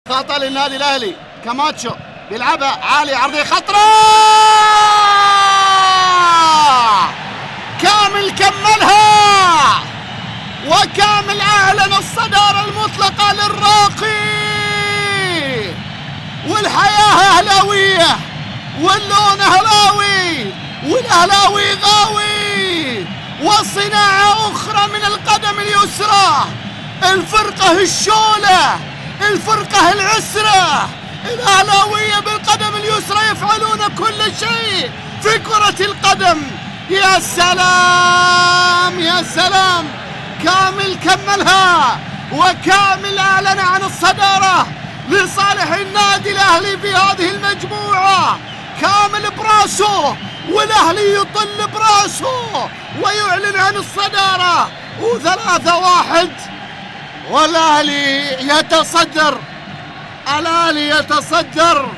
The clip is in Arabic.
خطأ للنادي الاهلي. كاماتشو بيلعبها عالي، عرضيه خطره، كامل كملها وكامل اعلن الصدارة المطلقة للراقي. والحياة اهلاوية واللون اهلاوي والاهلاوي غاوي، وصناعة اخرى من القدم اليسرى. الفرقة الشولة، الفرقة العسرة، الأهلاوية بالقدم اليسرى يفعلون كل شيء في كرة القدم. يا سلام يا سلام، كامل كملها وكامل أعلن عن الصدارة لصالح النادي الأهلي في هذه المجموعة. كامل براسه والأهلي يطل براسه ويعلن عن الصدارة، و3-1 والأهلي يتصدر. الأهلي يتصدر.